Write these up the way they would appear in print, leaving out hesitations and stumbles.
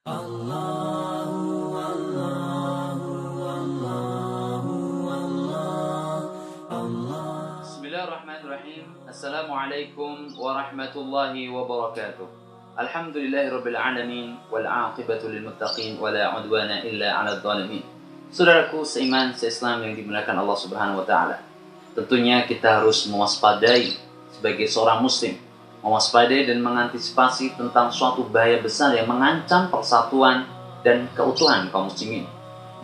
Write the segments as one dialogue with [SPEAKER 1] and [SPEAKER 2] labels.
[SPEAKER 1] Bismillahirrahmanirrahim. Assalamualaikum warahmatullahi wabarakatuh. Alhamdulillahirabbil alamin wal 'aqibatu lil muttaqin wala 'udwana illa 'alal zalimin. Saudaraku seiman seislam yang dimuliakan Allah Subhanahu wa taala. Tentunya kita harus mewaspadai sebagai seorang muslim, mewaspadai dan mengantisipasi tentang suatu bahaya besar yang mengancam persatuan dan keutuhan kaum muslimin.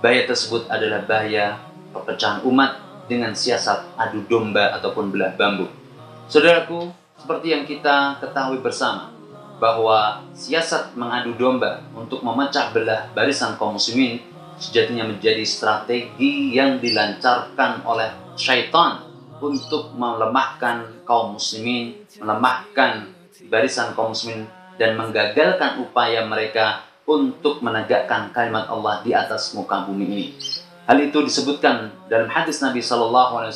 [SPEAKER 1] Bahaya tersebut adalah bahaya perpecahan umat dengan siasat adu domba ataupun belah bambu. Saudaraku, seperti yang kita ketahui bersama, bahwa siasat mengadu domba untuk memecah belah barisan kaum muslimin sejatinya menjadi strategi yang dilancarkan oleh syaitan untuk melemahkan kaum muslimin, melemahkan barisan kaum muslimin, dan menggagalkan upaya mereka untuk menegakkan kalimat Allah di atas muka bumi ini. Hal itu disebutkan dalam hadis Nabi SAW,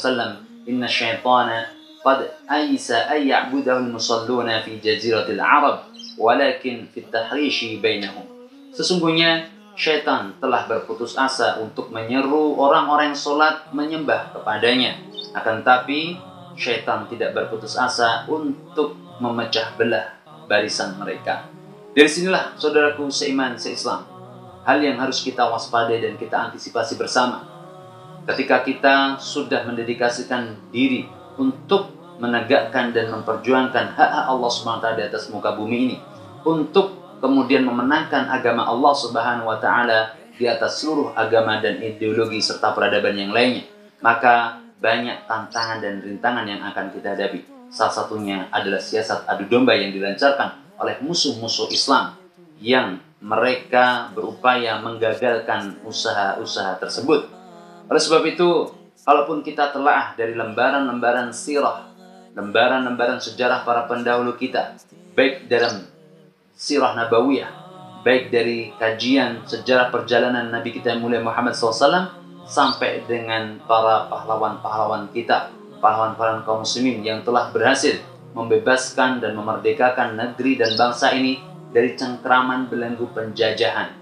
[SPEAKER 1] Inna syaitana qad aisa ayya'budahu al-musalluna fi jaziratil Arab, walakin fit tahrishi bainahum. Sesungguhnya syaitan telah berputus asa untuk menyeru orang-orang yang sholat menyembah kepadanya. Akan tapi syaitan tidak berputus asa untuk memecah belah barisan mereka. Dari sinilah saudaraku seiman seislam, hal yang harus kita waspadai dan kita antisipasi bersama. Ketika kita sudah mendedikasikan diri untuk menegakkan dan memperjuangkan hak-hak Allah SWT di atas muka bumi ini, untuk kemudian memenangkan agama Allah Subhanahu wa taala di atas seluruh agama dan ideologi serta peradaban yang lainnya, maka banyak tantangan dan rintangan yang akan kita hadapi. Salah satunya adalah siasat adu domba yang dilancarkan oleh musuh-musuh Islam yang mereka berupaya menggagalkan usaha-usaha tersebut. Oleh sebab itu, kalaupun kita telaah dari lembaran-lembaran sirah, lembaran-lembaran sejarah para pendahulu kita, baik dalam sirah nabawiyah, baik dari kajian sejarah perjalanan Nabi kita yang mulia Muhammad SAW, sampai dengan para pahlawan-pahlawan kita, pahlawan-pahlawan kaum muslimin yang telah berhasil membebaskan dan memerdekakan negeri dan bangsa ini dari cengkraman belenggu penjajahan.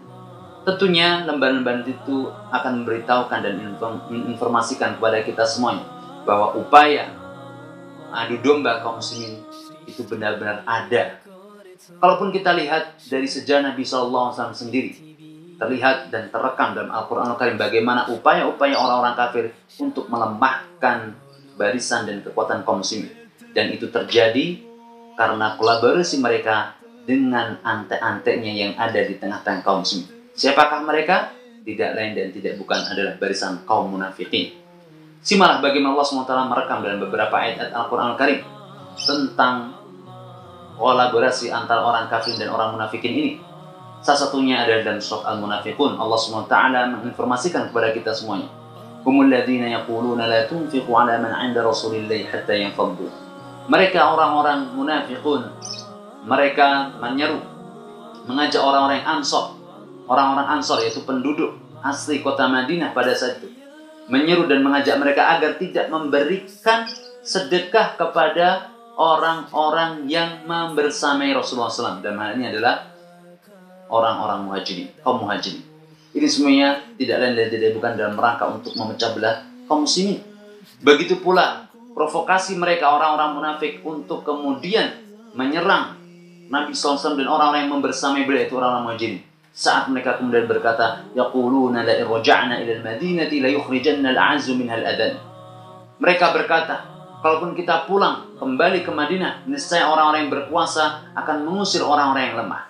[SPEAKER 1] Tentunya lembaran-lembaran itu akan memberitahukan dan menginformasikan kepada kita semuanya bahwa upaya adu domba kaum muslimin itu benar-benar ada. Kalaupun kita lihat dari sejarah Nabi SAW sendiri, terlihat dan terekam dalam Al-Quran Al-Karim bagaimana upaya-upaya orang-orang kafir untuk melemahkan barisan dan kekuatan kaum muslimin. Dan itu terjadi karena kolaborasi mereka dengan ante-antenya yang ada di tengah-tengah kaum muslimin. Siapakah mereka? Tidak lain dan tidak bukan adalah barisan kaum munafikin. Simalah bagaimana Allah SWT merekam dalam beberapa ayat Al-Quran Al-Karim tentang kolaborasi antara orang kafir dan orang munafikin ini. Salah satunya adalah dalam surat Al-Munafiqun. Allah SWT menginformasikan kepada kita semuanya, humul ladzina yaquluna la tunfiqu ala man 'inda rasulillahi hatta yanfaddu. Mereka orang-orang munafiqun, mereka menyeru, mengajak orang-orang Ansor. Orang-orang Ansor yaitu penduduk asli kota Madinah pada saat itu, menyeru dan mengajak mereka agar tidak memberikan sedekah kepada orang-orang yang membersamai Rasulullah SAW. Dan hal ini adalah orang-orang muhajirin, kaum muhajirin. Ini semuanya tidak lain dan tidak bukan dalam rangka untuk memecah belah kaum muslimin. Begitu pula provokasi mereka orang-orang munafik untuk kemudian menyerang Nabi SAW dan orang-orang yang membersamai beliau, itu orang-orang muhajirin. Saat mereka kemudian berkata, yaquluna la irja'na ila al-madinati la yukhrijanna al-'azzu minha al-adhan. Mereka berkata, kalaupun kita pulang kembali ke Madinah, niscaya orang-orang yang berkuasa akan mengusir orang-orang yang lemah.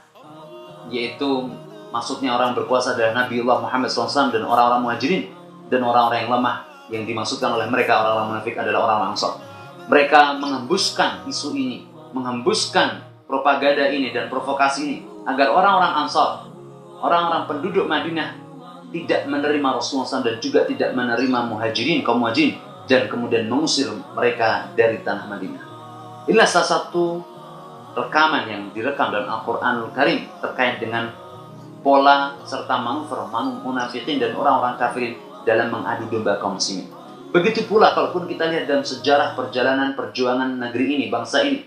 [SPEAKER 1] Yaitu maksudnya orang berkuasa adalah Nabiullah Muhammad SAW dan orang-orang muhajirin, dan orang-orang yang lemah yang dimaksudkan oleh mereka orang-orang munafik adalah orang-orang Ansor. Mereka menghembuskan isu ini, menghembuskan propaganda ini dan provokasi ini agar orang-orang Ansor, orang-orang penduduk Madinah tidak menerima Rasulullah SAW dan juga tidak menerima muhajirin, kaum muhajirin, dan kemudian mengusir mereka dari tanah Madinah. Inilah salah satu rekaman yang direkam dalam Al-Quranul Karim terkait dengan pola serta manuver munafikin dan orang-orang kafir dalam mengadu domba kaum muslimin. Begitu pula kalaupun kita lihat dalam sejarah perjalanan perjuangan negeri ini, bangsa ini,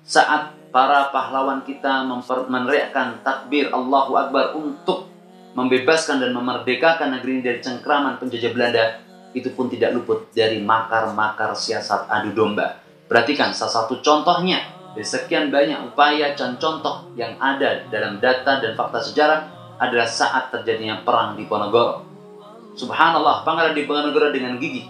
[SPEAKER 1] saat para pahlawan kita meneriakkan takbir Allahu Akbar untuk membebaskan dan memerdekakan negeri ini dari cengkraman penjajah Belanda, itu pun tidak luput dari makar-makar siasat adu domba. Perhatikan salah satu contohnya dari sekian banyak upaya dan contoh yang ada dalam data dan fakta sejarah adalah saat terjadinya perang di Diponegoro. Subhanallah, Pangeran Diponegoro dengan gigih,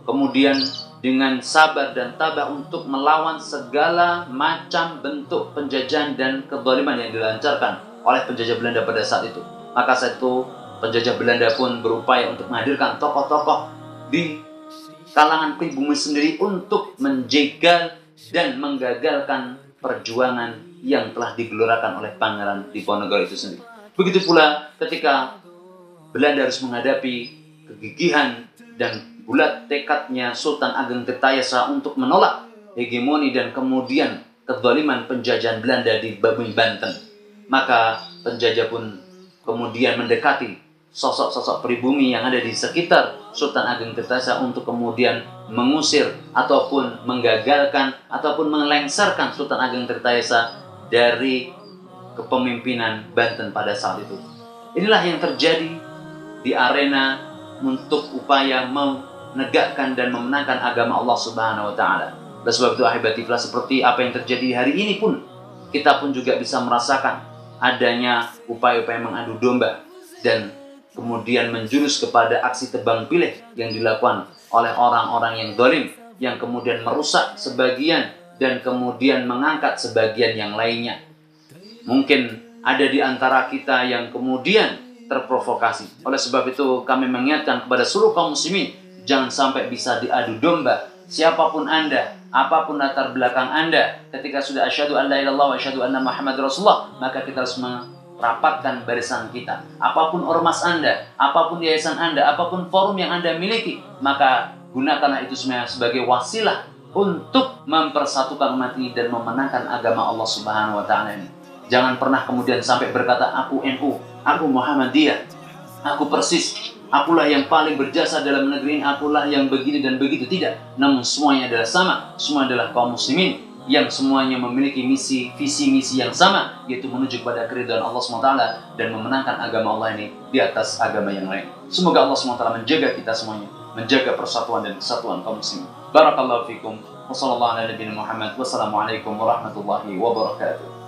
[SPEAKER 1] kemudian dengan sabar dan tabah untuk melawan segala macam bentuk penjajahan dan kezaliman yang dilancarkan oleh penjajah Belanda pada saat itu. Maka saat itu penjajah Belanda pun berupaya untuk menghadirkan tokoh-tokoh di kalangan pribumi sendiri untuk menjegal dan menggagalkan perjuangan yang telah digelorakan oleh Pangeran Diponegoro itu sendiri. Begitu pula ketika Belanda harus menghadapi kegigihan dan bulat tekadnya Sultan Ageng Tirtayasa untuk menolak hegemoni dan kemudian kezaliman penjajahan Belanda di bumi Banten. Maka penjajah pun kemudian mendekati sosok-sosok pribumi yang ada di sekitar Sultan Ageng Tirtayasa untuk kemudian mengusir ataupun menggagalkan ataupun melengsarkan Sultan Ageng Tirtayasa dari kepemimpinan Banten pada saat itu. Inilah yang terjadi di arena untuk upaya menegakkan dan memenangkan agama Allah Subhanahu wa taala. Oleh sebab itu ahibatiflah, seperti apa yang terjadi hari ini pun kita pun juga bisa merasakan adanya upaya-upaya mengadu domba dan kemudian menjurus kepada aksi tebang pilih yang dilakukan oleh orang-orang yang zalim, yang kemudian merusak sebagian dan kemudian mengangkat sebagian yang lainnya. Mungkin ada di antara kita yang kemudian terprovokasi. Oleh sebab itu kami mengingatkan kepada seluruh kaum muslimin, jangan sampai bisa diadu domba. Siapapun Anda, apapun latar belakang Anda, ketika sudah asyhadu an la ilaha illallah wa asyhadu anna Muhammad Rasulullah, maka kita harus merapatkan barisan kita. Apapun ormas Anda, apapun yayasan Anda, apapun forum yang Anda miliki, maka gunakanlah itu semua sebagai wasilah untuk mempersatukan umat ini dan memenangkan agama Allah Subhanahu wa taala ini. Jangan pernah kemudian sampai berkata aku NU, aku Muhammadiyah, aku Persis, akulah yang paling berjasa dalam negeri ini, akulah yang begini dan begitu. Tidak, namun semuanya adalah sama. Semua adalah kaum muslimin yang semuanya memiliki visi misi yang sama, yaitu menuju kepada keridhaan Allah SWT dan memenangkan agama Allah ini di atas agama yang lain. Semoga Allah SWT menjaga kita semuanya, menjaga persatuan dan kesatuan kaum muslimin. Barakallahu fikum. Wassalamualaikum warahmatullahi wabarakatuh.